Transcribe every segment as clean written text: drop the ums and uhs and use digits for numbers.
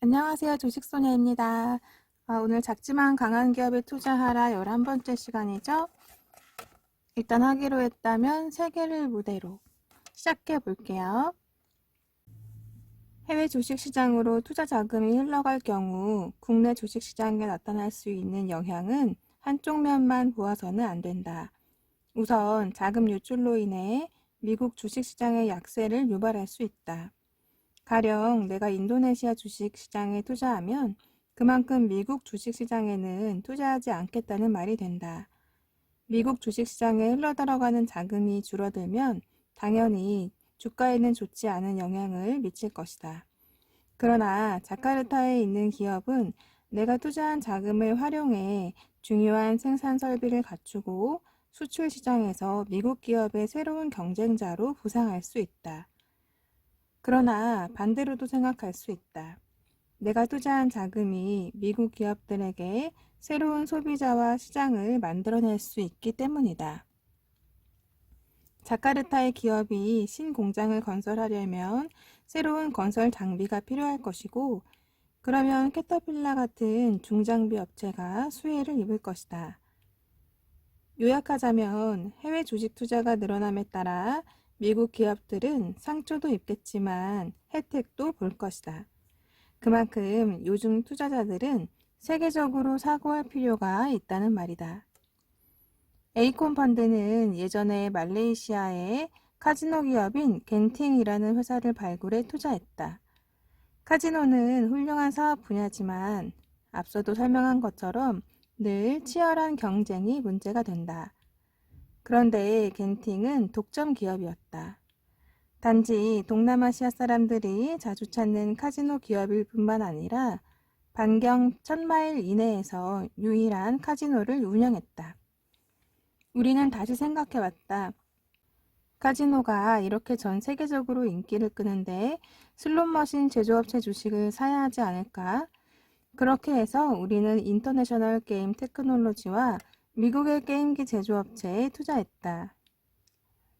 안녕하세요. 주식소녀입니다. 오늘 작지만 강한 기업에 투자하라 11번째 시간이죠. 일단 하기로 했다면 3개를 무대로 시작해 볼게요. 해외 주식시장으로 투자 자금이 흘러갈 경우 국내 주식시장에 나타날 수 있는 영향은 한쪽 면만 보아서는 안 된다. 우선 자금 유출로 인해 미국 주식시장의 약세를 유발할 수 있다. 가령 내가 인도네시아 주식시장에 투자하면 그만큼 미국 주식시장에는 투자하지 않겠다는 말이 된다. 미국 주식시장에 흘러들어가는 자금이 줄어들면 당연히 주가에는 좋지 않은 영향을 미칠 것이다. 그러나 자카르타에 있는 기업은 내가 투자한 자금을 활용해 중요한 생산 설비를 갖추고 수출 시장에서 미국 기업의 새로운 경쟁자로 부상할 수 있다. 그러나 반대로도 생각할 수 있다. 내가 투자한 자금이 미국 기업들에게 새로운 소비자와 시장을 만들어낼 수 있기 때문이다. 자카르타의 기업이 신공장을 건설하려면 새로운 건설 장비가 필요할 것이고, 그러면 캐터필라 같은 중장비 업체가 수혜를 입을 것이다. 요약하자면 해외 주식 투자가 늘어남에 따라 미국 기업들은 상처도 입겠지만 혜택도 볼 것이다. 그만큼 요즘 투자자들은 세계적으로 사고할 필요가 있다는 말이다. 에이콘 펀드는 예전에 말레이시아의 카지노 기업인 겐팅이라는 회사를 발굴해 투자했다. 카지노는 훌륭한 사업 분야지만 앞서도 설명한 것처럼 늘 치열한 경쟁이 문제가 된다. 그런데 겐팅은 독점 기업이었다. 단지 동남아시아 사람들이 자주 찾는 카지노 기업일 뿐만 아니라 반경 1000마일 이내에서 유일한 카지노를 운영했다. 우리는 다시 생각해봤다. 카지노가 이렇게 전 세계적으로 인기를 끄는데 슬롯머신 제조업체 주식을 사야 하지 않을까? 그렇게 해서 우리는 인터내셔널 게임 테크놀로지와 미국의 게임기 제조업체에 투자했다.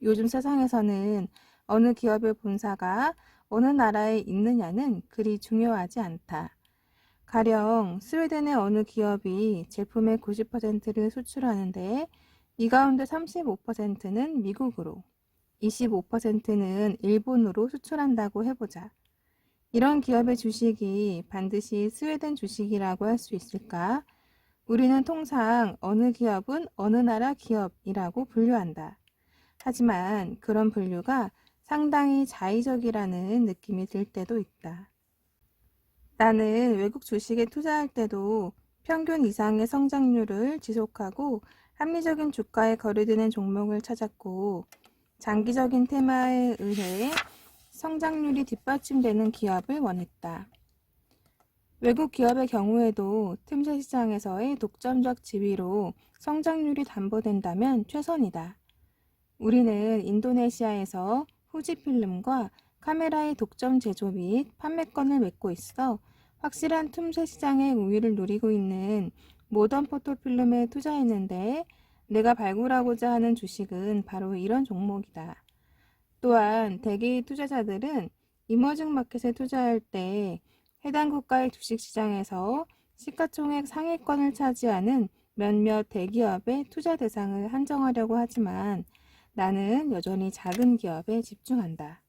요즘 세상에서는 어느 기업의 본사가 어느 나라에 있느냐는 그리 중요하지 않다. 가령 스웨덴의 어느 기업이 제품의 90%를 수출하는데 이 가운데 35%는 미국으로, 25%는 일본으로 수출한다고 해보자. 이런 기업의 주식이 반드시 스웨덴 주식이라고 할 수 있을까? 우리는 통상 어느 기업은 어느 나라 기업이라고 분류한다. 하지만 그런 분류가 상당히 자의적이라는 느낌이 들 때도 있다. 나는 외국 주식에 투자할 때도 평균 이상의 성장률을 지속하고 합리적인 주가에 거래되는 종목을 찾았고, 장기적인 테마에 의해 성장률이 뒷받침되는 기업을 원했다. 외국 기업의 경우에도 틈새 시장에서의 독점적 지위로 성장률이 담보된다면 최선이다. 우리는 인도네시아에서 후지필름과 카메라의 독점 제조 및 판매권을 맺고 있어 확실한 틈새 시장의 우위를 누리고 있는 모던 포토필름에 투자했는데, 내가 발굴하고자 하는 주식은 바로 이런 종목이다. 또한 대개의 투자자들은 이머징 마켓에 투자할 때 해당 국가의 주식시장에서 시가총액 상위권을 차지하는 몇몇 대기업의 투자 대상을 한정하려고 하지만 나는 여전히 작은 기업에 집중한다.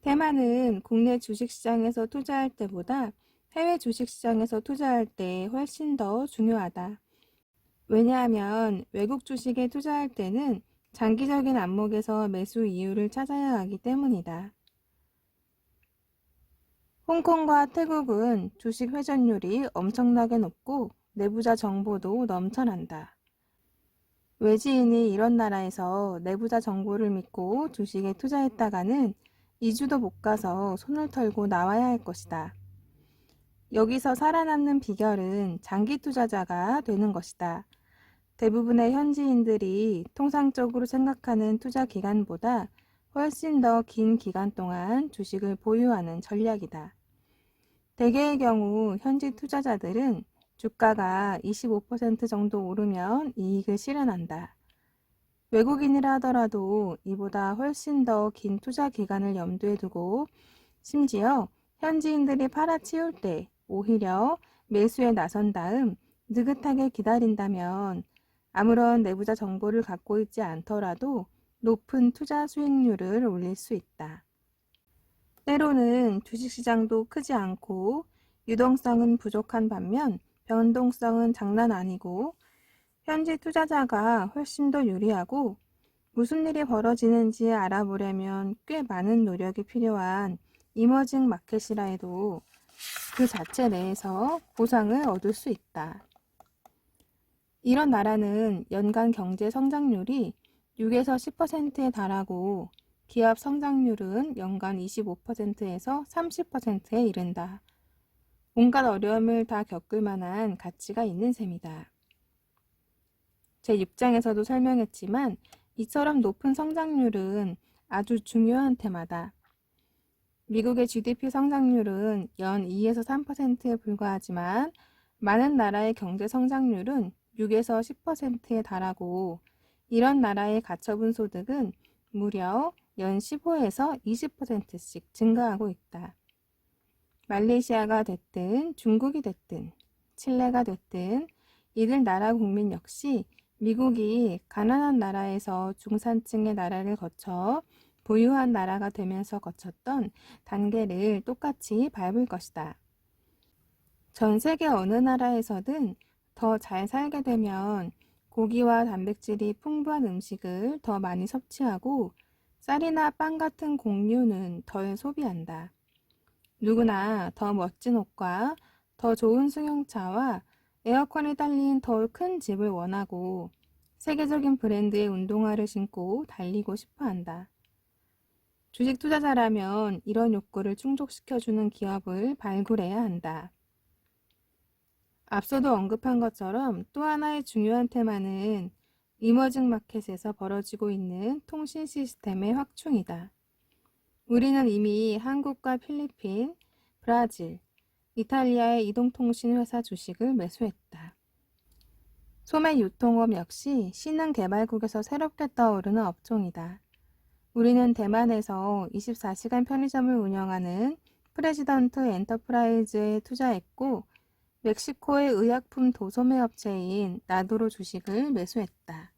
테마는 국내 주식시장에서 투자할 때보다 해외 주식시장에서 투자할 때 훨씬 더 중요하다. 왜냐하면 외국 주식에 투자할 때는 장기적인 안목에서 매수 이유를 찾아야 하기 때문이다. 홍콩과 태국은 주식 회전율이 엄청나게 높고 내부자 정보도 넘쳐난다. 외지인이 이런 나라에서 내부자 정보를 믿고 주식에 투자했다가는 2주도 못 가서 손을 털고 나와야 할 것이다. 여기서 살아남는 비결은 장기 투자자가 되는 것이다. 대부분의 현지인들이 통상적으로 생각하는 투자 기간보다 훨씬 더 긴 기간 동안 주식을 보유하는 전략이다. 대개의 경우 현지 투자자들은 주가가 25% 정도 오르면 이익을 실현한다. 외국인이라 하더라도 이보다 훨씬 더 긴 투자 기간을 염두에 두고 심지어 현지인들이 팔아치울 때 오히려 매수에 나선 다음 느긋하게 기다린다면 아무런 내부자 정보를 갖고 있지 않더라도 높은 투자 수익률을 올릴 수 있다. 때로는 주식시장도 크지 않고 유동성은 부족한 반면 변동성은 장난 아니고 현지 투자자가 훨씬 더 유리하고 무슨 일이 벌어지는지 알아보려면 꽤 많은 노력이 필요한 이머징 마켓이라 해도 그 자체 내에서 보상을 얻을 수 있다. 이런 나라는 연간 경제 성장률이 6에서 10%에 달하고 기업 성장률은 연간 25%에서 30%에 이른다. 온갖 어려움을 다 겪을 만한 가치가 있는 셈이다. 제 6장에서도 설명했지만 이처럼 높은 성장률은 아주 중요한 테마다. 미국의 GDP 성장률은 연 2에서 3%에 불과하지만 많은 나라의 경제 성장률은 6에서 10%에 달하고 이런 나라의 가처분 소득은 무려 연 15에서 20%씩 증가하고 있다. 말레이시아가 됐든 중국이 됐든 칠레가 됐든 이들 나라 국민 역시 미국이 가난한 나라에서 중산층의 나라를 거쳐 부유한 나라가 되면서 거쳤던 단계를 똑같이 밟을 것이다. 전 세계 어느 나라에서든 더 잘 살게 되면 고기와 단백질이 풍부한 음식을 더 많이 섭취하고 쌀이나 빵 같은 곡류는 덜 소비한다. 누구나 더 멋진 옷과 더 좋은 승용차와 에어컨이 달린 더 큰 집을 원하고 세계적인 브랜드의 운동화를 신고 달리고 싶어 한다. 주식 투자자라면 이런 욕구를 충족시켜주는 기업을 발굴해야 한다. 앞서도 언급한 것처럼 또 하나의 중요한 테마는 이머징 마켓에서 벌어지고 있는 통신 시스템의 확충이다. 우리는 이미 한국과 필리핀, 브라질, 이탈리아의 이동통신 회사 주식을 매수했다. 소매 유통업 역시 신흥 개발국에서 새롭게 떠오르는 업종이다. 우리는 대만에서 24시간 편의점을 운영하는 프레지던트 엔터프라이즈에 투자했고 멕시코의 의약품 도소매 업체인 나도로 주식을 매수했다.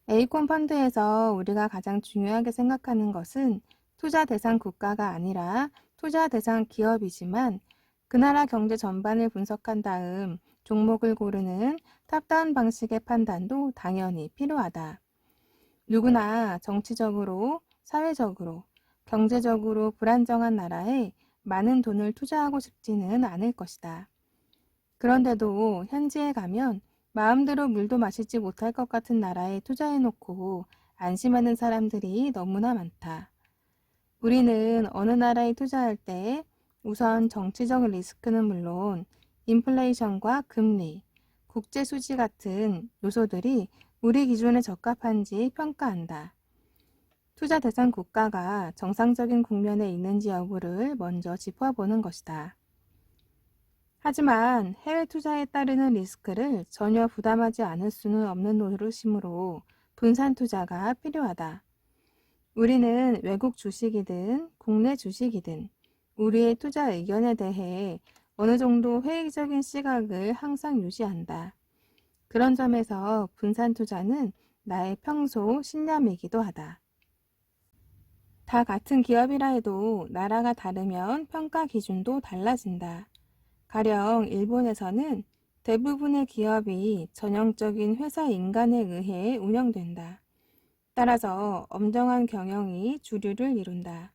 에이콘 펀드에서 우리가 가장 중요하게 생각하는 것은 투자 대상 국가가 아니라 투자 대상 기업이지만 그 나라 경제 전반을 분석한 다음 종목을 고르는 탑다운 방식의 판단도 당연히 필요하다. 누구나 정치적으로, 사회적으로, 경제적으로 불안정한 나라에 많은 돈을 투자하고 싶지는 않을 것이다. 그런데도 현지에 가면 마음대로 물도 마시지 못할 것 같은 나라에 투자해놓고 안심하는 사람들이 너무나 많다. 우리는 어느 나라에 투자할 때 우선 정치적 리스크는 물론 인플레이션과 금리, 국제 수지 같은 요소들이 우리 기준에 적합한지 평가한다. 투자 대상 국가가 정상적인 국면에 있는지 여부를 먼저 짚어보는 것이다. 하지만 해외 투자에 따르는 리스크를 전혀 부담하지 않을 수는 없는 노릇이므로 분산 투자가 필요하다. 우리는 외국 주식이든 국내 주식이든 우리의 투자 의견에 대해 어느 정도 회의적인 시각을 항상 유지한다. 그런 점에서 분산 투자는 나의 평소 신념이기도 하다. 다 같은 기업이라 해도 나라가 다르면 평가 기준도 달라진다. 가령 일본에서는 대부분의 기업이 전형적인 회사 인간에 의해 운영된다. 따라서 엄정한 경영이 주류를 이룬다.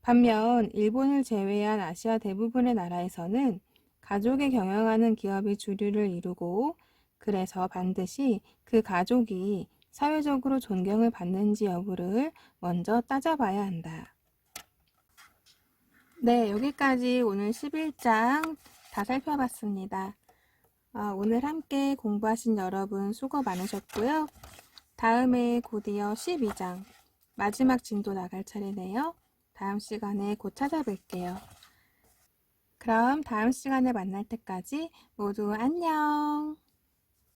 반면 일본을 제외한 아시아 대부분의 나라에서는 가족이 경영하는 기업이 주류를 이루고 그래서 반드시 그 가족이 사회적으로 존경을 받는지 여부를 먼저 따져봐야 한다. 네, 여기까지 오늘 11장 다 살펴봤습니다. 오늘 함께 공부하신 여러분 수고 많으셨고요. 다음에 곧이어 12장 마지막 진도 나갈 차례네요. 다음 시간에 곧 찾아뵐게요. 그럼 다음 시간에 만날 때까지 모두 안녕!